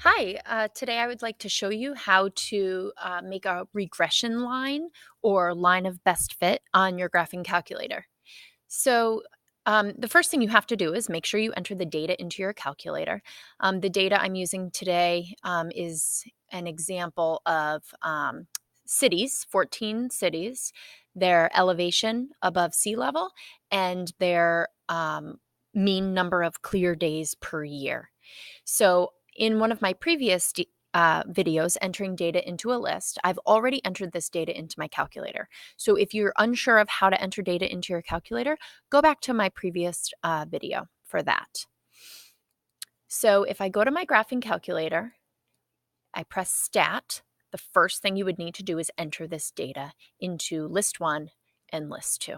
Hi, today I would like to show you how to make a regression line or line of best fit on your graphing calculator. The first thing you have to do is make sure you enter the data into your calculator. The data I'm using today is an example of cities, 14 cities, their elevation above sea level, and their mean number of clear days per year. So in one of my previous videos entering data into a list, I've already entered this data into my calculator. So if you're unsure of how to enter data into your calculator, go back to my previous video for that. So if I go to my graphing calculator, I press Stat, the first thing you would need to do is enter this data into list 1 and list 2.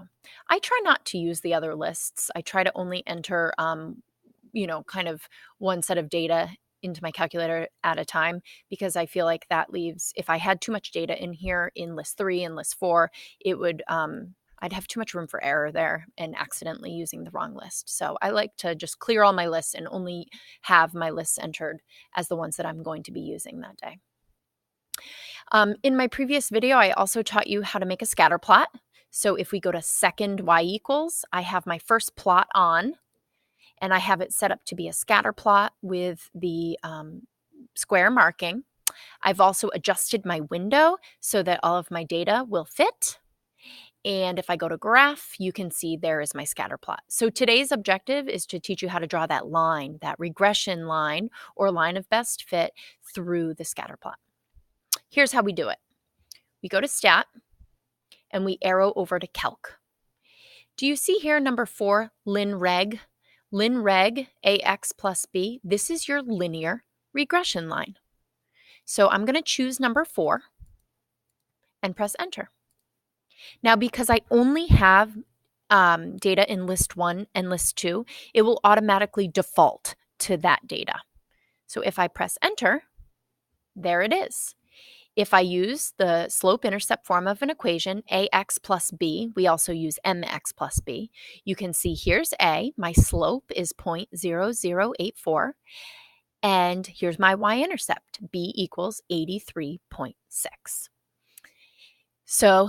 I try not to use the other lists. I try to only enter kind of one set of data into my calculator at a time, because I feel like that leaves, if I had too much data in here in list 3 and list 4, it would I'd have too much room for error there and accidentally using the wrong list. So I like to just clear all my lists and only have my lists entered as the ones that I'm going to be using that day. In my previous video, I also taught you how to make a scatter plot. So if we go to second y equals, I have my first plot on, and I have it set up to be a scatter plot with the square marking. I've also adjusted my window so that all of my data will fit. And if I go to graph, you can see there is my scatter plot. So today's objective is to teach you how to draw that line, that regression line or line of best fit through the scatter plot. Here's how we do it. We go to Stat and we arrow over to Calc. Do you see here number 4, linreg? Linreg ax plus b. This is your linear regression line. So I'm going to choose number 4 and press enter. Now, because I only have data in list 1 and list 2, it will automatically default to that data. So if I press enter, there it is. If I use the slope-intercept form of an equation, ax plus b, we also use mx plus b. You can see here's a, my slope is 0.0084, and here's my y-intercept, b equals 83.6. So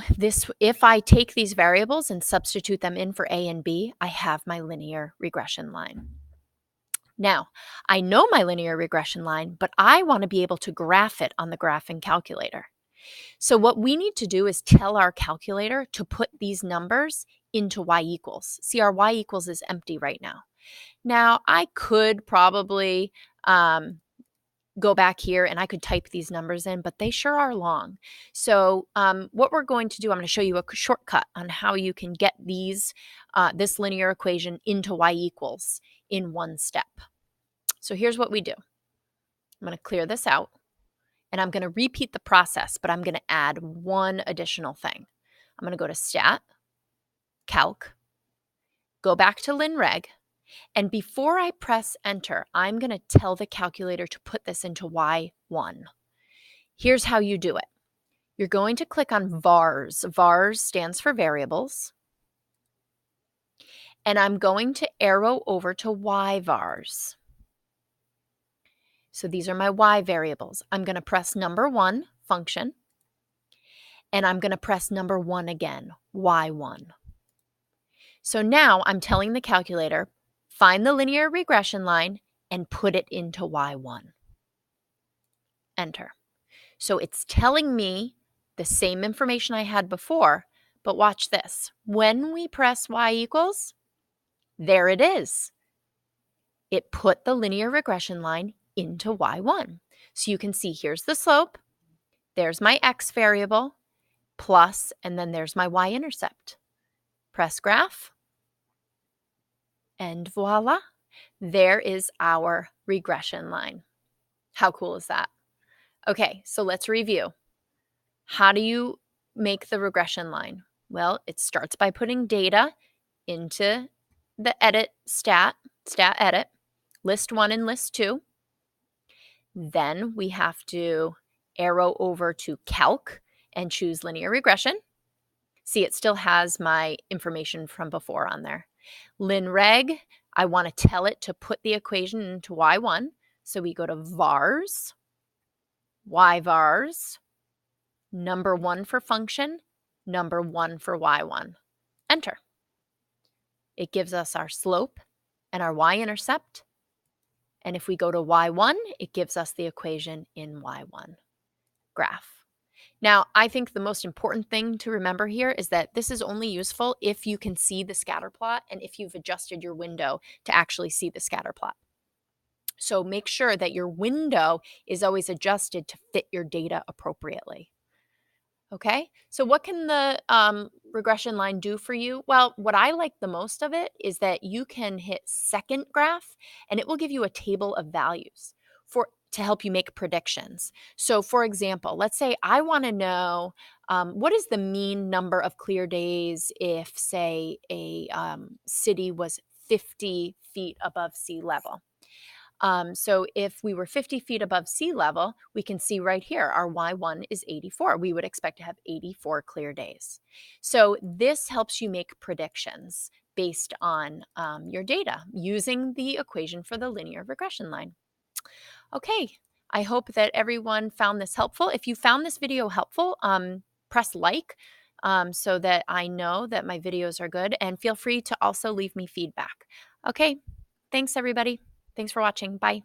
if I take these variables and substitute them in for a and b, I have my linear regression line. Now, I know my linear regression line, but I want to be able to graph it on the graphing calculator. So what we need to do is tell our calculator to put these numbers into y equals. See, our y equals is empty right now. Now, I could probably go back here and I could type these numbers in, but they sure are long. So what we're going to do, I'm going to show you a shortcut on how you can get this linear equation into y equals in one step. So here's what we do. I'm going to clear this out, and I'm going to repeat the process, but I'm going to add one additional thing. I'm going to go to Stat, Calc, go back to linreg, and before I press enter, I'm going to tell the calculator to put this into y1. Here's how you do it. You're going to click on vars. Vars stands for variables. And I'm going to arrow over to y vars. So these are my y variables. I'm going to press number 1, function, and I'm going to press number 1 again, y1. So now I'm telling the calculator, find the linear regression line and put it into y1. Enter. So it's telling me the same information I had before, but watch this. When we press y equals, there it is. It put the linear regression line into y1. So you can see here's the slope, there's my x variable, plus, and then there's my y-intercept. Press graph, and voila, there is our regression line. How cool is that? Okay, so let's review. How do you make the regression line? Well, it starts by putting data into the edit stat edit, list 1 and list 2. Then we have to arrow over to calc and choose linear regression. See, it still has my information from before on there. Linreg, I want to tell it to put the equation into y1. So we go to vars, y-vars, number 1 for function, number 1 for y1. Enter. It gives us our slope and our y-intercept. And if we go to y1, it gives us the equation in y1 graph. Now, I think the most important thing to remember here is that this is only useful if you can see the scatter plot and if you've adjusted your window to actually see the scatter plot. So make sure that your window is always adjusted to fit your data appropriately. Okay, so what can the regression line do for you? Well, what I like the most of it is that you can hit second graph and it will give you a table of values to help you make predictions. So for example, let's say I want to know what is the mean number of clear days if, say, a city was 50 feet above sea level. So if we were 50 feet above sea level, we can see right here, our Y1 is 84. We would expect to have 84 clear days. So this helps you make predictions based on your data using the equation for the linear regression line. Okay, I hope that everyone found this helpful. If you found this video helpful, press like so that I know that my videos are good, and feel free to also leave me feedback. Okay, thanks everybody. Thanks for watching. Bye.